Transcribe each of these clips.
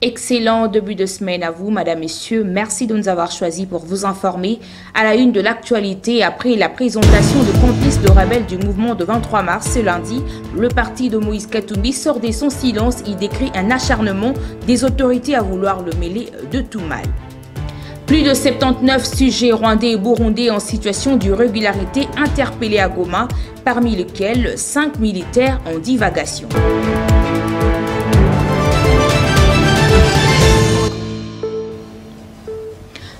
Excellent début de semaine à vous, Madame, Messieurs. Merci de nous avoir choisis pour vous informer à la une de l'actualité. Après la présentation de complices de rebelles du mouvement de 23 mars ce lundi, le parti de Moïse Katumbi sort de son silence. Il décrit un acharnement des autorités à vouloir le mêler de tout mal. Plus de 79 sujets rwandais et burundais en situation d'irrégularité interpellés à Goma, parmi lesquels 5 militaires en divagation.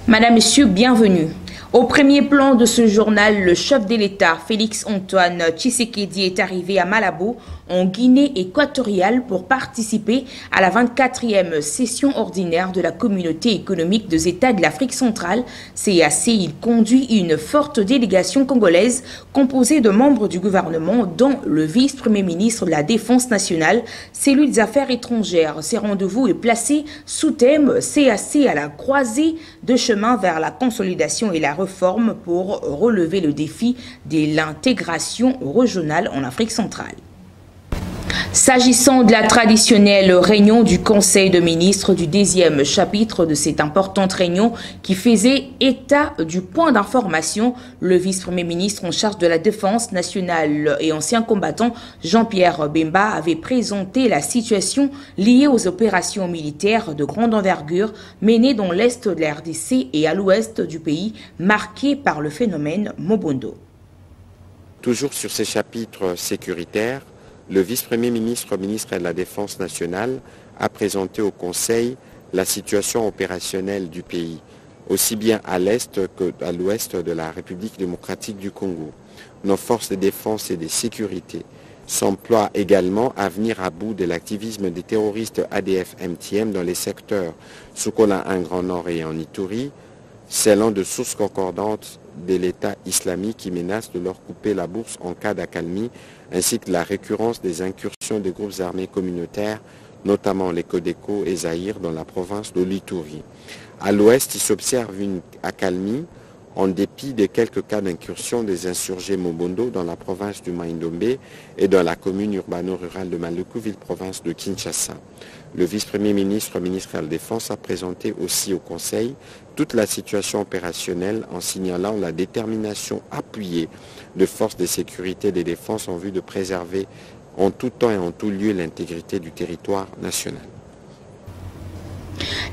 Madame, Monsieur, bienvenue. Au premier plan de ce journal, le chef de l'État, Félix-Antoine Tshisekedi, est arrivé à Malabo, en Guinée équatoriale, pour participer à la 24e session ordinaire de la Communauté économique des États de l'Afrique centrale, CEAC. Il conduit une forte délégation congolaise composée de membres du gouvernement, dont le vice-premier ministre de la Défense nationale, cellule des affaires étrangères. Ces rendez-vous est placé sous thème CEAC à la croisée de chemin vers la consolidation et la réforme pour relever le défi de l'intégration régionale en Afrique centrale. S'agissant de la traditionnelle réunion du Conseil de ministres du 10e chapitre de cette importante réunion qui faisait état du point d'information, le vice-premier ministre en charge de la défense nationale et ancien combattant Jean-Pierre Bemba avait présenté la situation liée aux opérations militaires de grande envergure menées dans l'est de la RDC et à l'ouest du pays, marquées par le phénomène Mobondo. Toujours sur ces chapitres sécuritaires, le vice-premier ministre, ministre de la Défense nationale, a présenté au Conseil la situation opérationnelle du pays, aussi bien à l'est qu'à l'ouest de la République démocratique du Congo. Nos forces de défense et de sécurité s'emploient également à venir à bout de l'activisme des terroristes ADF-MTM dans les secteurs Sokola, un Grand Nord et en Ituri, selon de sources concordantes de l'État islamique qui menace de leur couper la bourse en cas d'accalmie, ainsi que la récurrence des incursions de groupes armés communautaires, notamment les Codeco et Zaïre dans la province de l'Ituri. À l'ouest, il s'observe une accalmie en dépit de quelques cas d'incursion des insurgés Mobondo dans la province du Maïndombe et dans la commune urbano-rurale de Maluku-ville, province de Kinshasa. Le vice-premier ministre, ministre de la Défense, a présenté aussi au Conseil toute la situation opérationnelle en signalant la détermination appuyée de forces de sécurité et de défense en vue de préserver en tout temps et en tout lieu l'intégrité du territoire national.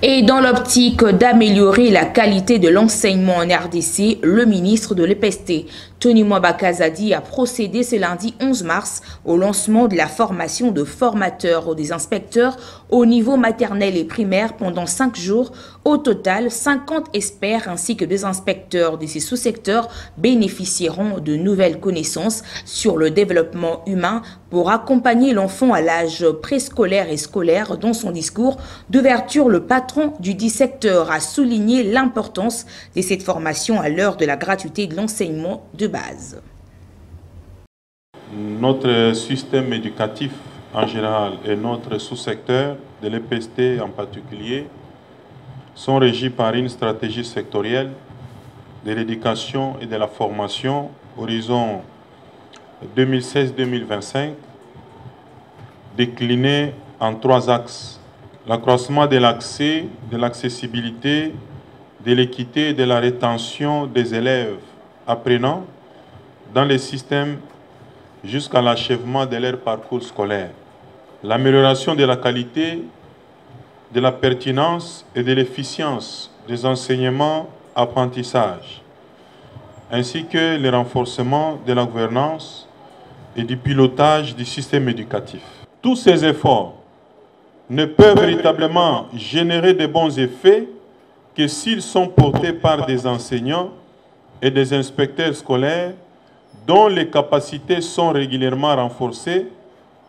Et dans l'optique d'améliorer la qualité de l'enseignement en RDC, le ministre de l'EPST, Tony Mwabakazadi, a procédé ce lundi 11 mars au lancement de la formation de formateurs ou des inspecteurs au niveau maternel et primaire pendant 5 jours. Au total, 50 experts ainsi que des inspecteurs de ces sous-secteurs bénéficieront de nouvelles connaissances sur le développement humain pour accompagner l'enfant à l'âge préscolaire et scolaire. Dans son discours d'ouverture, le patron du 10 secteur a souligné l'importance de cette formation à l'heure de la gratuité de l'enseignement de base. Notre système éducatif en général et notre sous-secteur de l'EPST en particulier sont régis par une stratégie sectorielle de l'éducation et de la formation horizon 2016-2025 déclinée en 3 axes. L'accroissement de l'accès, de l'accessibilité, de l'équité et de la rétention des élèves apprenants dans les systèmes jusqu'à l'achèvement de leur parcours scolaire. L'amélioration de la qualité, de la pertinence et de l'efficience des enseignements apprentissages, ainsi que le renforcement de la gouvernance et du pilotage du système éducatif. Tous ces efforts ne peuvent véritablement générer de bons effets que s'ils sont portés par des enseignants et des inspecteurs scolaires dont les capacités sont régulièrement renforcées,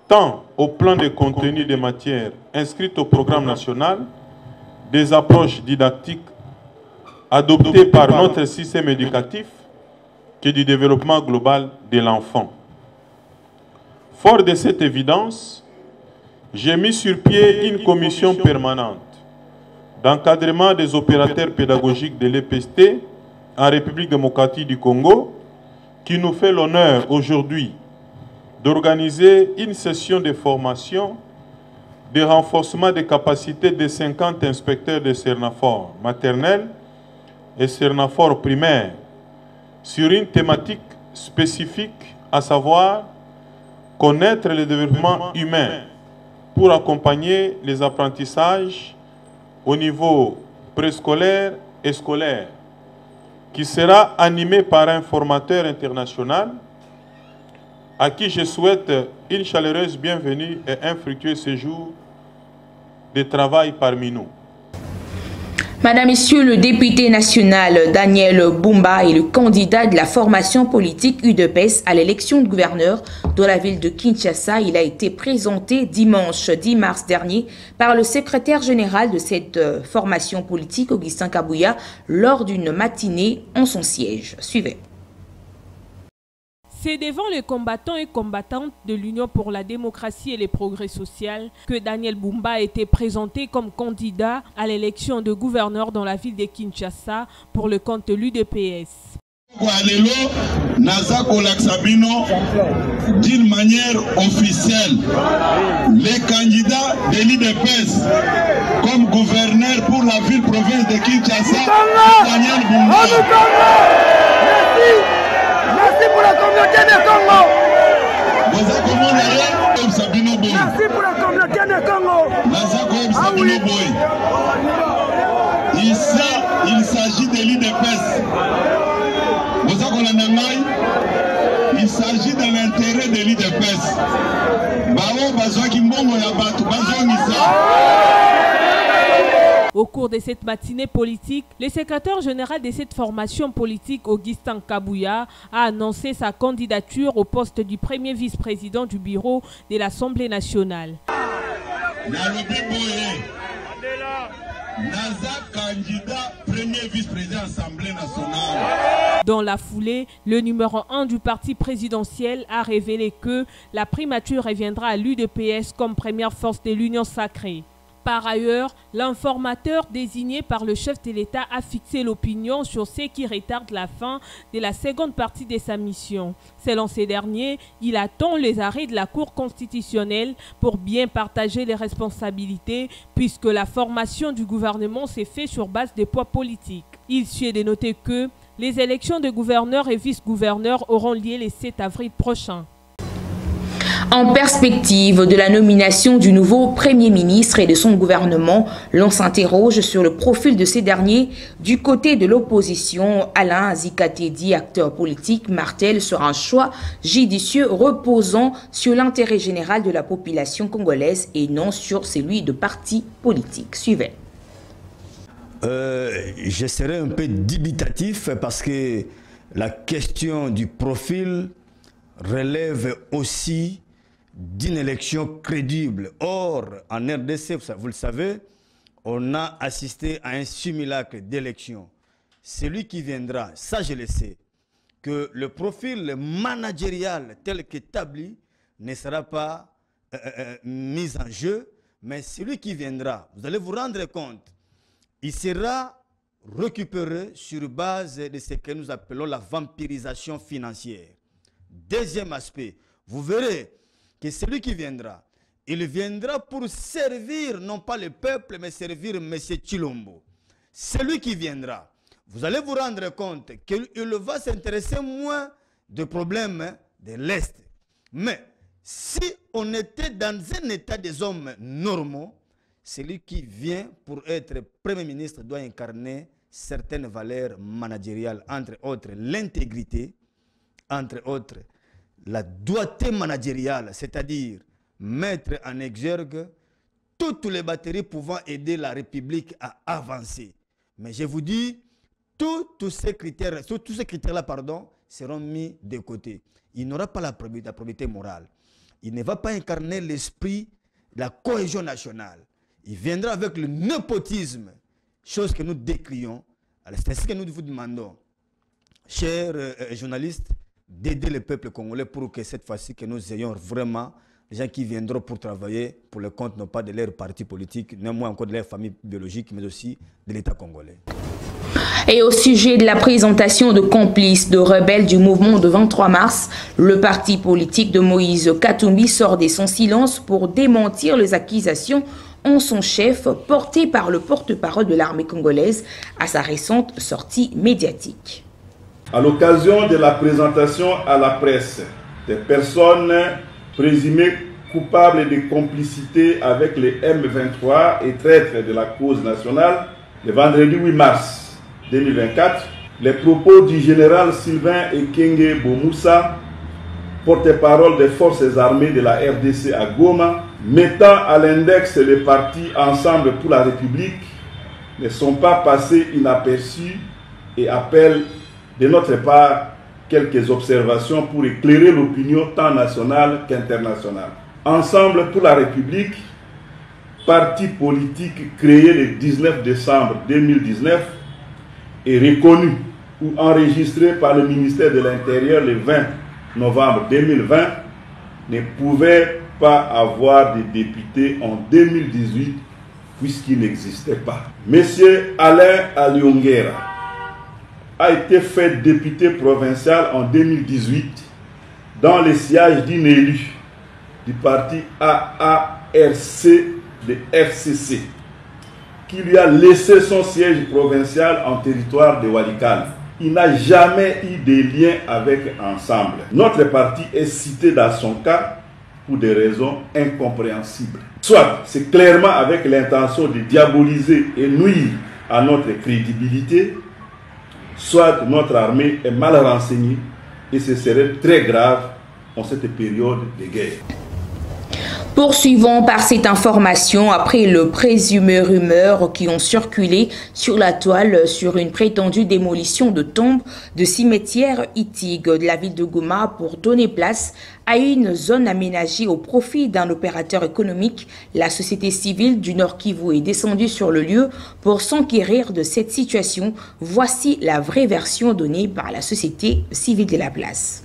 tant au plan de contenu des matières inscrites au programme national, des approches didactiques adoptées par notre système éducatif, que du développement global de l'enfant. Fort de cette évidence, j'ai mis sur pied une commission permanente d'encadrement des opérateurs pédagogiques de l'EPST en République démocratique du Congo, qui nous fait l'honneur aujourd'hui d'organiser une session de formation de renforcement des capacités de 50 inspecteurs de Cernafor maternelle et Cernafor primaire sur une thématique spécifique, à savoir connaître le développement humain pour accompagner les apprentissages au niveau préscolaire et scolaire, qui sera animé par un formateur international à qui je souhaite une chaleureuse bienvenue et un fructueux séjour de travail parmi nous. Madame, Monsieur, le député national Daniel Bumba est le candidat de la formation politique UDPS à l'élection de gouverneur de la ville de Kinshasa. Il a été présenté dimanche 10 mars dernier par le secrétaire général de cette formation politique, Augustin Kabouya, lors d'une matinée en son siège. Suivez. C'est devant les combattants et combattantes de l'Union pour la démocratie et les progrès social que Daniel Bumba a été présenté comme candidat à l'élection de gouverneur dans la ville de Kinshasa pour le compte de l'UDPS. D'une manière officielle, les candidats de l'UDPS comme gouverneur pour la ville-province de Kinshasa, Daniel Bumba. Merci pour la communauté de Congo. Merci pour la communauté de Congo. Ah oui. Ici, il s'agit de l'UDPS. Il s'agit de l'intérêt de l'UDPS. Au cours de cette matinée politique, le secrétaire général de cette formation politique, Augustin Kabouya, a annoncé sa candidature au poste du premier vice-président du bureau de l'Assemblée nationale. Candidat premier vice-président de l'Assemblée nationale. Dans la foulée, le numéro 1 du parti présidentiel a révélé que la primature reviendra à l'UDPS comme première force de l'Union sacrée. Par ailleurs, l'informateur désigné par le chef de l'État a fixé l'opinion sur ce qui retarde la fin de la seconde partie de sa mission. Selon ces derniers, il attend les arrêts de la Cour constitutionnelle pour bien partager les responsabilités puisque la formation du gouvernement s'est faite sur base des poids politiques. Il suffit de noter que les élections de gouverneurs et vice-gouverneurs auront lieu le 7 avril prochain. En perspective de la nomination du nouveau Premier ministre et de son gouvernement, l'on s'interroge sur le profil de ces derniers. Du côté de l'opposition, Alain Zikatedi, acteur politique, martèle sur un choix judicieux reposant sur l'intérêt général de la population congolaise et non sur celui de partis politiques. Suivez. Je serai un peu dubitatif parce que la question du profil relève aussi d'une élection crédible. Or, en RDC, vous le savez, on a assisté à un simulacre d'élection. Celui qui viendra, ça je le sais, que le profil managérial tel qu'établi ne sera pas mis en jeu, mais celui qui viendra, vous allez vous rendre compte, il sera récupéré sur base de ce que nous appelons la vampirisation financière. Deuxième aspect, vous verrez que celui qui viendra, il viendra pour servir non pas le peuple, mais servir M. Chilombo. Celui qui viendra, vous allez vous rendre compte qu'il va s'intéresser moins des problèmes de l'Est. Mais si on était dans un état des hommes normaux, celui qui vient pour être Premier ministre doit incarner certaines valeurs managériales, entre autres l'intégrité, entre autres la doigté managériale, c'est-à-dire mettre en exergue toutes les batteries pouvant aider la République à avancer. Mais je vous dis, tous ces critères-là, seront mis de côté. Il n'aura pas la probité morale. Il ne va pas incarner l'esprit de la cohésion nationale. Il viendra avec le népotisme, chose que nous décrions. C'est ce que nous vous demandons, chers journalistes, d'aider le peuple congolais pour que cette fois-ci, que nous ayons vraiment des gens qui viendront pour travailler pour le compte non pas de leur parti politique, non moins encore de leur famille biologique, mais aussi de l'État congolais. Et au sujet de la présentation de complices de rebelles du mouvement de 23 mars, le parti politique de Moïse Katumbi sort de son silence pour démentir les accusations en son chef portées par le porte-parole de l'armée congolaise à sa récente sortie médiatique. À l'occasion de la présentation à la presse des personnes présumées coupables de complicité avec les M23 et traîtres de la cause nationale, le vendredi 8 mars 2024, les propos du général Sylvain Ekenge Bomoussa, porte-parole des forces armées de la RDC à Goma, mettant à l'index les partis Ensemble pour la République, ne sont pas passés inaperçus et appellent de notre part quelques observations pour éclairer l'opinion tant nationale qu'internationale. Ensemble pour la République, parti politique créé le 19 décembre 2019, et reconnu ou enregistré par le ministère de l'Intérieur le 20 novembre 2020, ne pouvait pas avoir de député en 2018 puisqu'il n'existait pas. Monsieur Alain Aliongera a été fait député provincial en 2018 dans le siège d'un élu du parti AARC de FCC, qui lui a laissé son siège provincial en territoire de Walikale. Il n'a jamais eu de lien avec Ensemble. Notre parti est cité dans son cas pour des raisons incompréhensibles. Soit c'est clairement avec l'intention de diaboliser et nuire à notre crédibilité, soit notre armée est mal renseignée et ce serait très grave en cette période de guerre. Poursuivons par cette information après le présumé rumeurs qui ont circulé sur la toile sur une prétendue démolition de tombes de cimetières Itig de la ville de Goma pour donner place à une zone aménagée au profit d'un opérateur économique. La société civile du Nord Kivu est descendue sur le lieu pour s'enquérir de cette situation. Voici la vraie version donnée par la société civile de la place.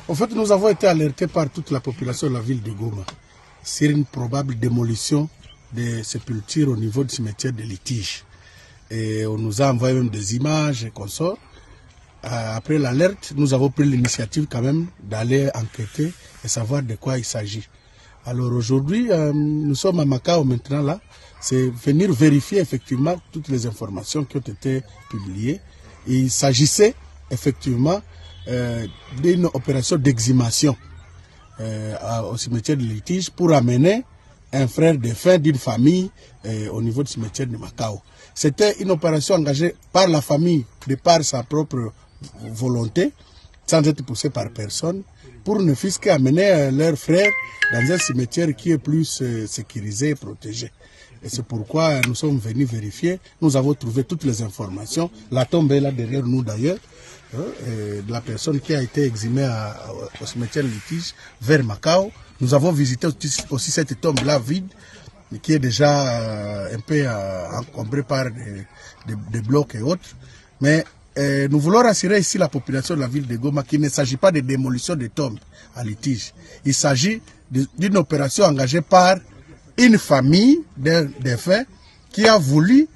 En fait, nous avons été alertés par toute la population de la ville de Goma sur une probable démolition des sépultures au niveau du cimetière de Litige. Et on nous a envoyé même des images et consorts. Après l'alerte, nous avons pris l'initiative quand même d'aller enquêter et savoir de quoi il s'agit. Alors aujourd'hui, nous sommes à Macao maintenant là. C'est venir vérifier effectivement toutes les informations qui ont été publiées. Il s'agissait effectivement d'une opération d'exhumation au cimetière de Litige pour amener un frère défunt d'une famille au niveau du cimetière de Macao. C'était une opération engagée par la famille de par sa propre volonté, sans être poussée par personne, pour ne fût-ce qu'amener leur frère dans un cimetière qui est plus sécurisé et protégé. Et c'est pourquoi nous sommes venus vérifier. Nous avons trouvé toutes les informations. La tombe est là derrière nous d'ailleurs. De la personne qui a été exhumée au cimetière Litige vers Macao. Nous avons visité aussi cette tombe-là vide, qui est déjà un peu encombrée par des blocs et autres. Mais nous voulons rassurer ici la population de la ville de Goma qu'il ne s'agit pas de démolition de tombes à Litige. Il s'agit d'une opération engagée par une famille d'un défunt qui a voulu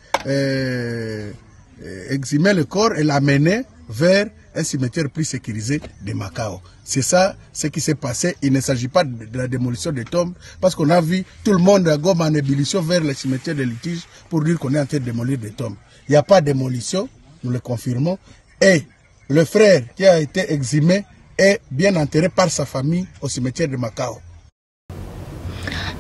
exhumer le corps et l'amener vers un cimetière plus sécurisé de Macao. C'est ça ce qui s'est passé. Il ne s'agit pas de la démolition des tombes, parce qu'on a vu tout le monde à Goma en ébullition vers le cimetière de Litige pour dire qu'on est en train de démolir des tombes. Il n'y a pas de démolition, nous le confirmons. Et le frère qui a été exhumé est bien enterré par sa famille au cimetière de Macao.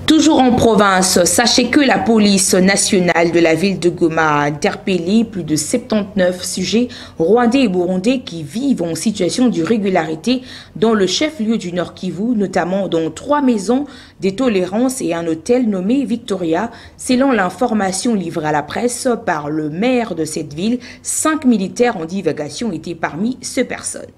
Toujours en province, sachez que la police nationale de la ville de Goma a interpellé plus de 79 sujets rwandais et burundais qui vivent en situation d'irrégularité dans le chef-lieu du Nord Kivu, notamment dans 3 maisons de tolérance et un hôtel nommé Victoria. Selon l'information livrée à la presse par le maire de cette ville, 5 militaires en divagation étaient parmi ces personnes.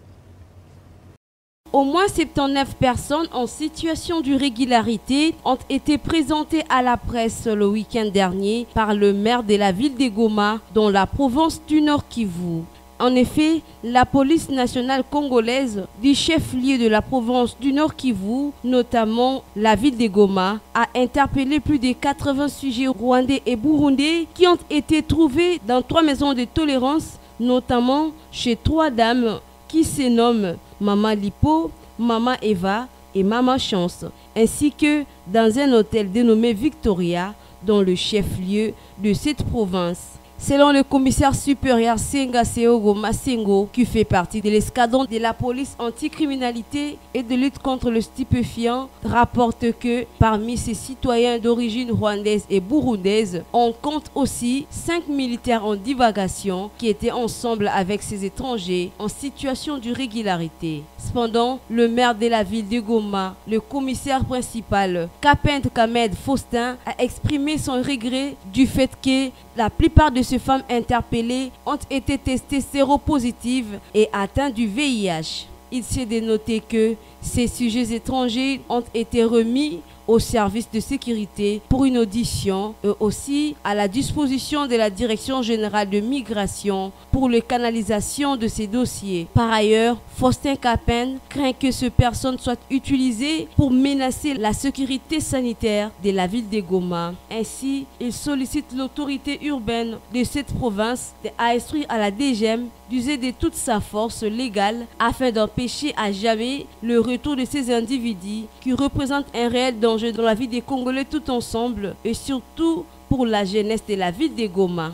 Au moins 79 personnes en situation d'irrégularité ont été présentées à la presse le week-end dernier par le maire de la ville de Goma dans la province du Nord Kivu. En effet, la police nationale congolaise du chef-lieu de la province du Nord Kivu, notamment la ville de Goma, a interpellé plus de 80 sujets rwandais et burundais qui ont été trouvés dans 3 maisons de tolérance, notamment chez 3 dames qui se nomment Maman Lipo, Maman Eva et Maman Chance, ainsi que dans un hôtel dénommé Victoria, dans le chef-lieu de cette province. Selon le commissaire supérieur Senga Seogo Masengo, qui fait partie de l'escadron de la police anticriminalité et de lutte contre le stupéfiant, rapporte que parmi ces citoyens d'origine rwandaise et burundaise, on compte aussi 5 militaires en divagation qui étaient ensemble avec ces étrangers en situation d'irrégularité. Cependant, le maire de la ville de Goma, le commissaire principal Kapend Kamed Faustin, a exprimé son regret du fait que la plupart de ces femmes interpellées ont été testées séropositives et atteintes du VIH. Il s'est dénoté que ces sujets étrangers ont été remis au service de sécurité pour une audition et aussi à la disposition de la Direction générale de migration pour la canalisation de ces dossiers. Par ailleurs, Faustin Capen craint que ces personnes soient utilisées pour menacer la sécurité sanitaire de la ville de Goma. Ainsi, il sollicite l'autorité urbaine de cette province à instruire à la DGM d'user de toute sa force légale afin d'empêcher à jamais le retour de ces individus qui représentent un réel danger dans la vie des Congolais tout ensemble et surtout pour la jeunesse de la ville de Goma.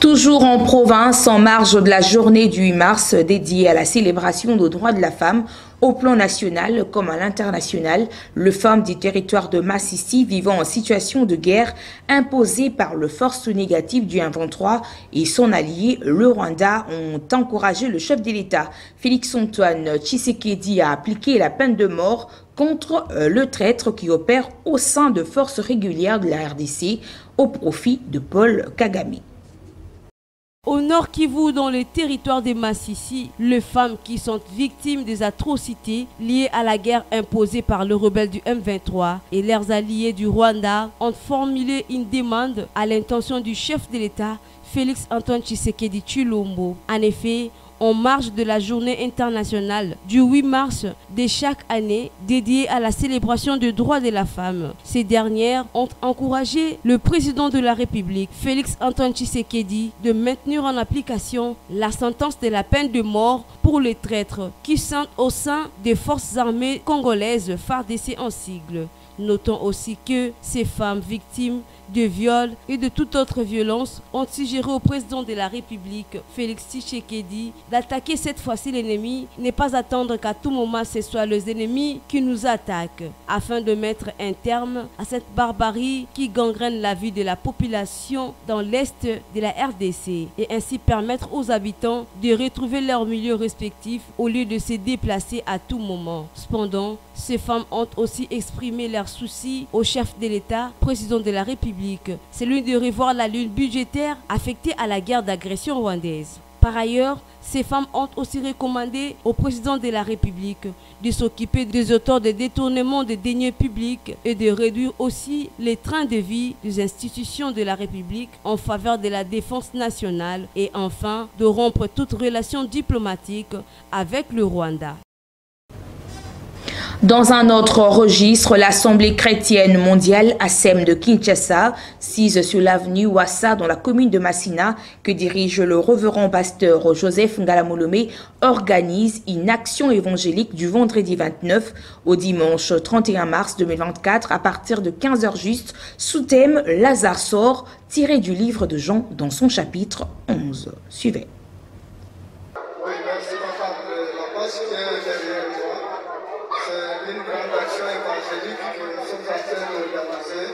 Toujours en province, en marge de la journée du 8 mars dédiée à la célébration des droits de la femme, au plan national comme à l'international, les femmes du territoire de Massissi vivant en situation de guerre imposée par le force négative du M23 et son allié, le Rwanda, ont encouragé le chef de l'État, Félix-Antoine Tshisekedi, à appliquer la peine de mort contre le traître qui opère au sein de forces régulières de la RDC au profit de Paul Kagame. Au Nord Kivu, dans le territoire de Massissi, les femmes qui sont victimes des atrocités liées à la guerre imposée par le rebelle du M23 et leurs alliés du Rwanda ont formulé une demande à l'intention du chef de l'État, Félix-Antoine Tshisekedi Tshilombo. En effet, en marge de la journée internationale du 8 mars de chaque année dédiée à la célébration des droits de la femme. Ces dernières ont encouragé le président de la République, Félix-Antoine Tshisekedi, de maintenir en application la sentence de la peine de mort pour les traîtres qui sont au sein des forces armées congolaises FARDC en sigle. Notons aussi que ces femmes victimes de viols et de toute autre violence ont suggéré au président de la République, Félix Tshisekedi, d'attaquer cette fois-ci l'ennemi, ne pas attendre qu'à tout moment ce soit les ennemis qui nous attaquent, afin de mettre un terme à cette barbarie qui gangrène la vie de la population dans l'est de la RDC et ainsi permettre aux habitants de retrouver leur milieu respectif au lieu de se déplacer à tout moment. Cependant, ces femmes ont aussi exprimé leurs soucis au chef de l'État, président de la République, celui de revoir la ligne budgétaire affectée à la guerre d'agression rwandaise. Par ailleurs, ces femmes ont aussi recommandé au président de la République de s'occuper des auteurs de détournement des deniers publics et de réduire aussi les trains de vie des institutions de la République en faveur de la défense nationale et enfin de rompre toute relation diplomatique avec le Rwanda. Dans un autre registre, l'Assemblée chrétienne mondiale ASEM de Kinshasa, sise sur l'avenue Ouassa dans la commune de Massina, que dirige le révérend pasteur Joseph Ngalamolomé, organise une action évangélique du vendredi 29 au dimanche 31 mars 2024 à partir de 15h juste, sous thème Lazare sort, tiré du livre de Jean dans son chapitre 11. Suivez. Oui, merci la passe qui est derrière moi. C'est une grande action évangélique que nous sommes en train d'organiser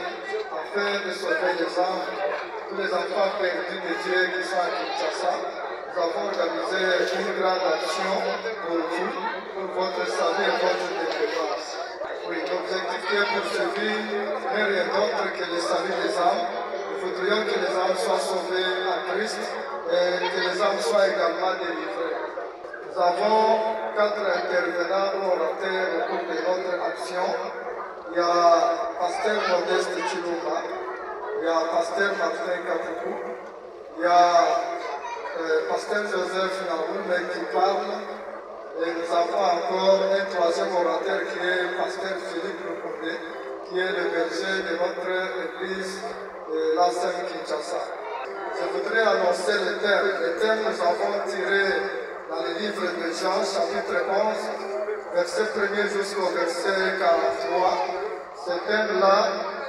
afin de sauver les âmes, tous les enfants perdus de Dieu qui sont à Kinshasa. Nous avons organisé une grande action pour vous, pour votre salut et votre délivrance. Oui, l'objectif qui est poursuivi n'est rien d'autre que le salut des âmes. Nous voudrions que les âmes soient sauvées en Christ et que les âmes soient également délivrées. Nous avons 4 intervenants ou orateurs au cours de notre action. Il y a Pasteur Modeste Chilumba, il y a Pasteur Martin Kapuku, il y a Pasteur Joseph Naoumé qui parle. Et nous avons encore un troisième orateur qui est Pasteur Philippe Lukonde, qui est le berger de notre église de l'Ancien Kinshasa. Je voudrais annoncer les thèmes. Les thèmes nous avons tirés dans le livre de Jean, chapitre 11, verset 1er jusqu'au verset 43. Ce thème-là,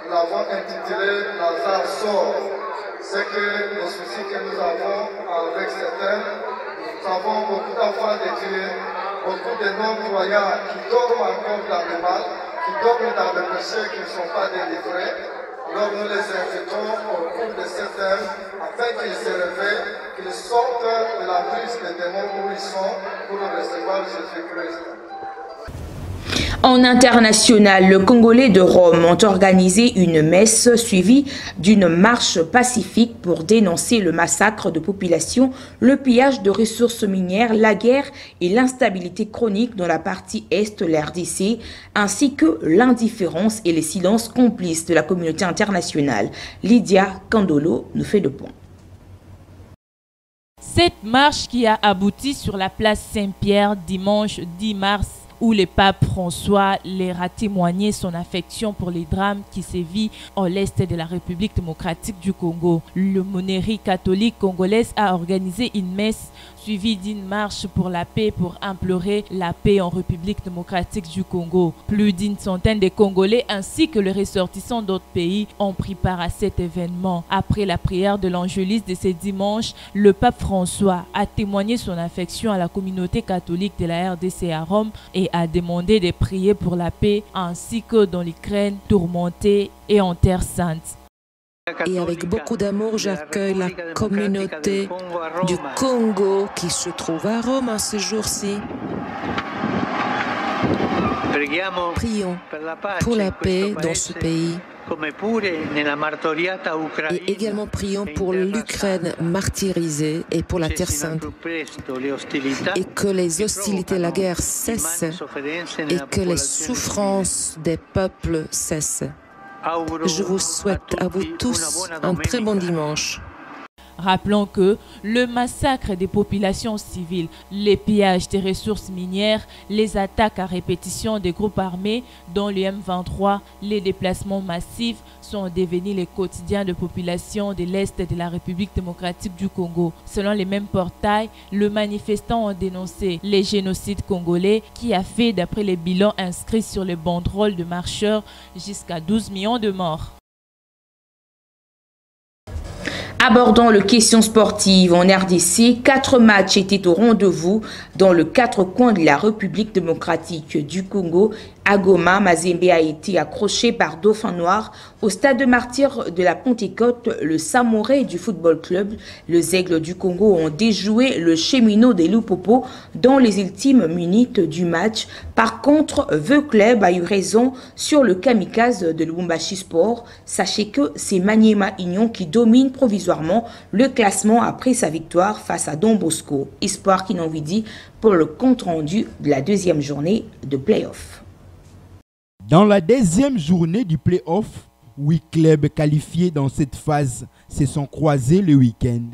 nous l'avons intitulé Lazare sort. C'est que les soucis que nous avons avec ce thème, nous avons beaucoup d'enfants de Dieu, beaucoup de non-croyants qui dorment encore dans le mal, qui dorment dans le péché, qui ne sont pas délivrés. Alors nous les invitons au cours de ce thème afin qu'ils se réveillent, qu'ils sortent de la prise des démons où ils sont pour recevoir Jésus-Christ. En international, les Congolais de Rome ont organisé une messe suivie d'une marche pacifique pour dénoncer le massacre de population, le pillage de ressources minières, la guerre et l'instabilité chronique dans la partie est de la RDC, ainsi que l'indifférence et les silences complices de la communauté internationale. Lydia Kandolo nous fait le point. Cette marche qui a abouti sur la place Saint-Pierre dimanche 10 mars où le pape François leur a témoigné son affection pour les drames qui sévissent en l'est de la République démocratique du Congo. L'aumônerie catholique congolaise a organisé une messe suivie d'une marche pour la paix pour implorer la paix en République démocratique du Congo. Plus d'une centaine de Congolais ainsi que les ressortissants d'autres pays ont pris part à cet événement. Après la prière de l'angéliste de ce dimanche, le pape François a témoigné son affection à la communauté catholique de la RDC à Rome et a demandé de prier pour la paix ainsi que dans l'Ukraine tourmentée et en Terre Sainte. Et avec beaucoup d'amour, j'accueille la communauté du Congo qui se trouve à Rome en ce jour-ci. Prions pour la paix dans ce pays. Et également prions pour l'Ukraine martyrisée et pour la Terre Sainte. Et que les hostilités, la guerre cessent et que les souffrances des peuples cessent. Je vous souhaite à vous tous un très bon dimanche. Rappelons que le massacre des populations civiles, les pillages des ressources minières, les attaques à répétition des groupes armés, dont le M23, les déplacements massifs sont devenus les quotidiens de population de l'Est de la République démocratique du Congo. Selon les mêmes portails, les manifestants ont dénoncé les génocides congolais qui a fait, d'après les bilans inscrits sur les banderoles de marcheurs, jusqu'à 12 millions de morts. Abordant les questions sportives en RDC, 4 matchs étaient au rendez-vous dans les 4 coins de la République démocratique du Congo. À Goma, Mazembe a été accroché par Dauphin Noir. Au stade de Martyrs de la Pentecôte, le Samouraï du Football Club, les Aigles du Congo ont déjoué le Cheminot des Loupopo dans les ultimes minutes du match. Par contre, The Club a eu raison sur le kamikaze de Lubumbashi Sport. Sachez que c'est Maniema Union qui domine provisoirement le classement après sa victoire face à Don Bosco. Espoir qui n'en vit dit pour le compte-rendu de la deuxième journée de play-off. Dans la deuxième journée du play-off, 8 clubs qualifiés dans cette phase se sont croisés le week-end.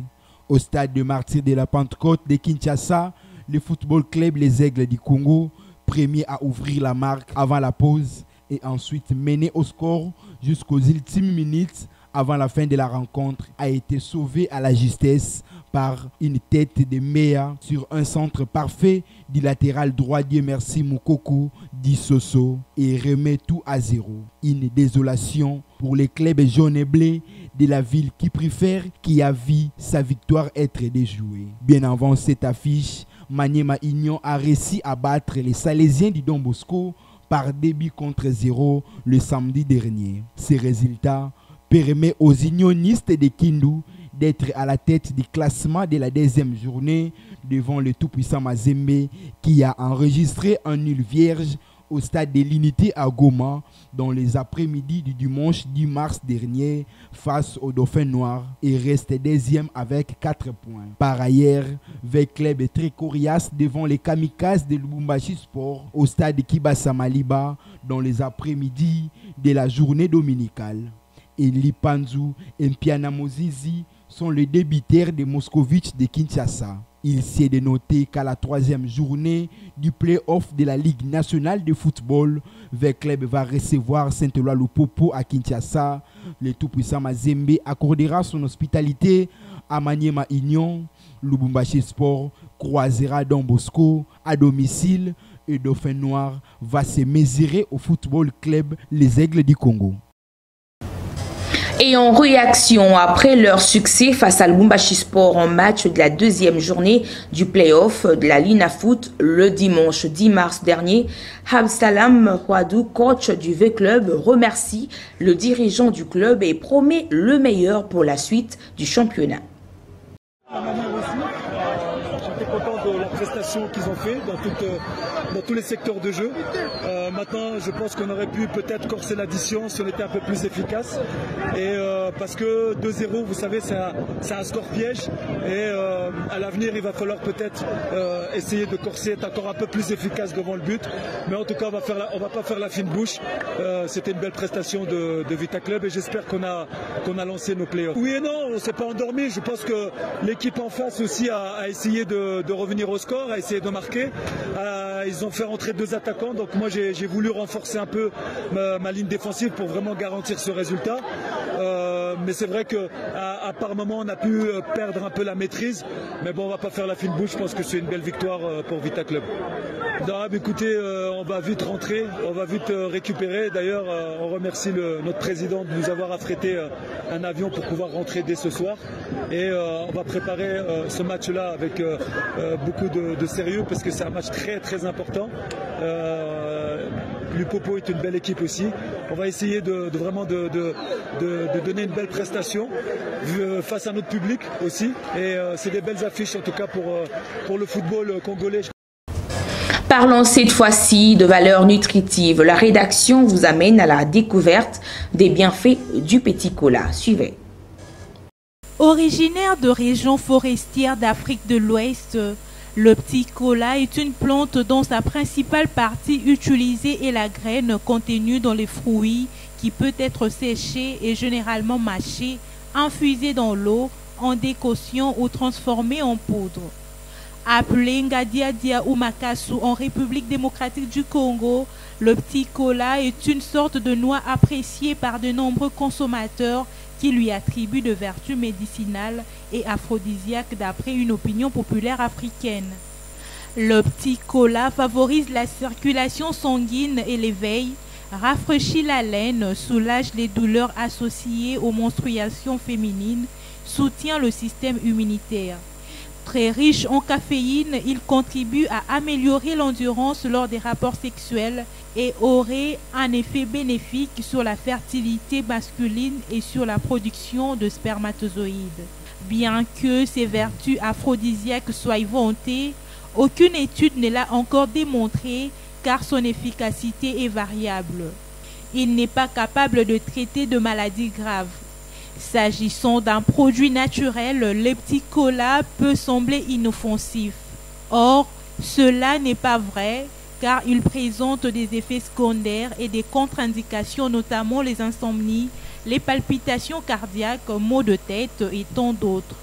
Au stade de Martyrs de la Pentecôte de Kinshasa, le football club Les Aigles du Congo, premier à ouvrir la marque avant la pause et ensuite mené au score jusqu'aux ultimes minutes avant la fin de la rencontre, a été sauvé à la justesse par une tête de Mea sur un centre parfait du latéral droit Dieu merci Moukoko dit Soso et remet tout à 0. Une désolation pour les clubs jaunes et bleus de la ville qui a vu sa victoire être déjouée. Bien avant cette affiche, Maniema Union a réussi à battre les Salésiens du Don Bosco par 2 buts contre 0 le samedi dernier. Ces résultats permet aux unionistes de Kindu d'être à la tête du classement de la deuxième journée devant le tout-puissant Mazembe qui a enregistré un nul vierge au stade de l'Unité à Goma dans les après-midi du dimanche 10 mars dernier face au Dauphin Noir et reste deuxième avec 4 points. Par ailleurs, le club est très coriace devant les kamikazes de Lubumbashi Sport au stade Kibasa Maliba dans les après-midi de la journée dominicale. Et Lipanzu et Mpiana Mozizi sont les débiteurs des Moscovitch de Kinshasa. Il s'est de noter qu'à la 3e journée du play-off de la Ligue nationale de football, le club va recevoir Saint-Éloi Lupopo à Kinshasa. Le tout-puissant Mazembe accordera son hospitalité à Maniema Union. Lubumbashi Sport croisera Don Bosco à domicile et Dauphin Noir va se mesurer au football club Les Aigles du Congo. Et en réaction après leur succès face à Lubumbashi Sport en match de la 2e journée du play-off de la Lina Foot le dimanche 10 mars dernier, Absalam Ouadou, coach du V-Club, remercie le dirigeant du club et promet le meilleur pour la suite du championnat. J'étais content de la prestation qu'ils ont fait dans tous les secteurs de jeu. Maintenant, je pense qu'on aurait pu peut-être corser l'addition si on était un peu plus efficace. Et parce que 2-0, vous savez, c'est un score piège. Et à l'avenir, il va falloir peut-être essayer de corser, être encore un peu plus efficace devant le but. Mais en tout cas, on va pas faire la fine bouche. C'était une belle prestation de Vita Club et j'espère qu'on a lancé nos playoffs. Oui et non, on s'est pas endormi. Je pense que l'équipe en face aussi a essayé de revenir au score, a essayé de marquer. Ils ont fait rentrer 2 attaquants, donc moi j'ai voulu renforcer un peu ma ligne défensive pour vraiment garantir ce résultat. Mais c'est vrai qu'à par moment on a pu perdre un peu la maîtrise. Mais bon, on va pas faire la fine bouche, je pense que c'est une belle victoire pour Vita Club. Non, écoutez, on va vite rentrer, on va vite récupérer. D'ailleurs, on remercie notre président de nous avoir affrété un avion pour pouvoir rentrer dès ce soir. Et on va préparer ce match-là avec beaucoup de sérieux parce que c'est un match très très important. Lupopo est une belle équipe aussi. On va essayer de vraiment de donner une belle prestation face à notre public aussi. Et c'est des belles affiches en tout cas pour le football congolais. Parlons cette fois-ci de valeurs nutritives. La rédaction vous amène à la découverte des bienfaits du petit cola. Suivez. Originaire de régions forestières d'Afrique de l'Ouest, le petit cola est une plante dont sa principale partie utilisée est la graine contenue dans les fruits qui peut être séchée et généralement mâchée, infusée dans l'eau, en décoction ou transformée en poudre. Appelé Ngadiadia ou Makasu en République démocratique du Congo, le petit cola est une sorte de noix appréciée par de nombreux consommateurs qui lui attribuent de vertus médicinales et aphrodisiaques d'après une opinion populaire africaine. Le petit cola favorise la circulation sanguine et l'éveil, rafraîchit la laine, soulage les douleurs associées aux menstruations féminines, soutient le système immunitaire. Très riche en caféine, il contribue à améliorer l'endurance lors des rapports sexuels et aurait un effet bénéfique sur la fertilité masculine et sur la production de spermatozoïdes. Bien que ses vertus aphrodisiaques soient vantées, aucune étude ne l'a encore démontré car son efficacité est variable. Il n'est pas capable de traiter de maladies graves. S'agissant d'un produit naturel, le petit cola peut sembler inoffensif. Or, cela n'est pas vrai car il présente des effets secondaires et des contre-indications, notamment les insomnies, les palpitations cardiaques, maux de tête et tant d'autres.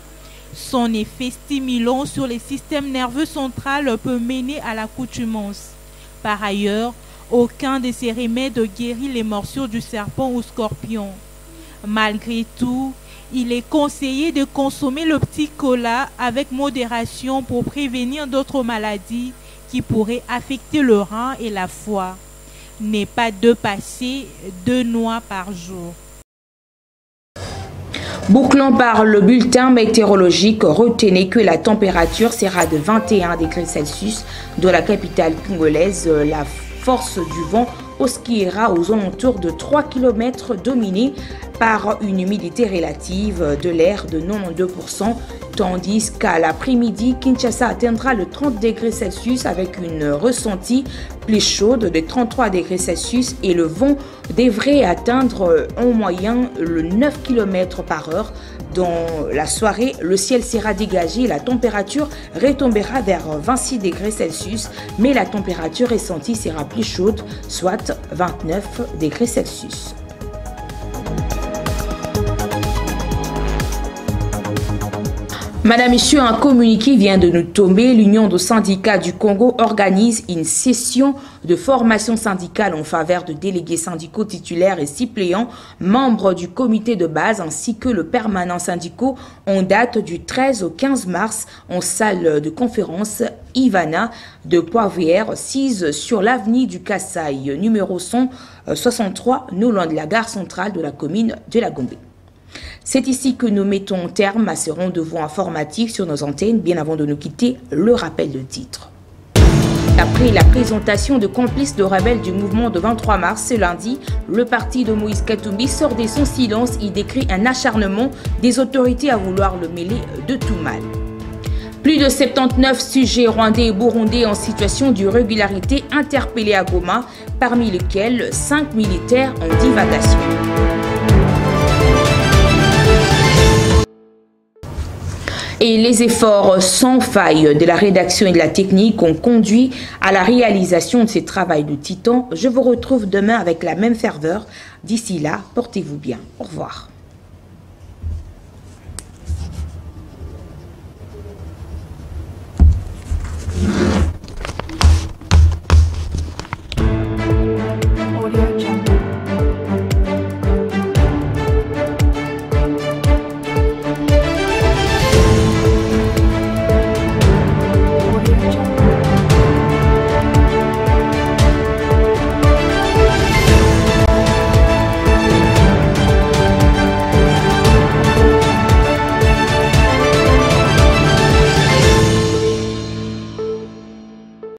Son effet stimulant sur les systèmes nerveux centraux peut mener à l'accoutumance. Par ailleurs, aucun de ces remèdes guérit les morsures du serpent ou scorpion. Malgré tout, il est conseillé de consommer le petit cola avec modération pour prévenir d'autres maladies qui pourraient affecter le rein et la foie. N'est pas de passer 2 noix par jour. Bouclons par le bulletin météorologique. Retenez que la température sera de 21 degrés Celsius dans la capitale congolaise. La force du vent oscillera aux alentours de 3 km dominée par une humidité relative de l'air de 92%, tandis qu'à l'après-midi, Kinshasa atteindra le 30 degrés Celsius avec une ressentie plus chaude de 33 degrés Celsius et le vent devrait atteindre en moyenne le 9 km par heure. Dans la soirée, le ciel sera dégagé et la température retombera vers 26 degrés Celsius, mais la température ressentie sera plus chaude, soit 29 degrés Celsius. Madame, Monsieur, un communiqué vient de nous tomber. L'Union de syndicats du Congo organise une session de formation syndicale en faveur de délégués syndicaux titulaires et suppléants, membres du comité de base ainsi que le permanent syndicaux en date du 13 au 15 mars en salle de conférence Ivana de Poivrière, 6 sur l'avenue du Kasaï, numéro 163, non loin de la gare centrale de la commune de la Gombe. C'est ici que nous mettons terme à ce rendez-vous informatif sur nos antennes. Bien avant de nous quitter, le rappel de titre. Après la présentation de complices de rebelles du mouvement de 23 mars ce lundi, le parti de Moïse Katumbi sort de son silence et décrit un acharnement des autorités à vouloir le mêler de tout mal. Plus de 79 sujets rwandais et burundais en situation d'irrégularité interpellés à Goma, parmi lesquels 5 militaires en divagation. Et les efforts sans faille de la rédaction et de la technique ont conduit à la réalisation de ces travaux de titan. Je vous retrouve demain avec la même ferveur. D'ici là, portez-vous bien. Au revoir.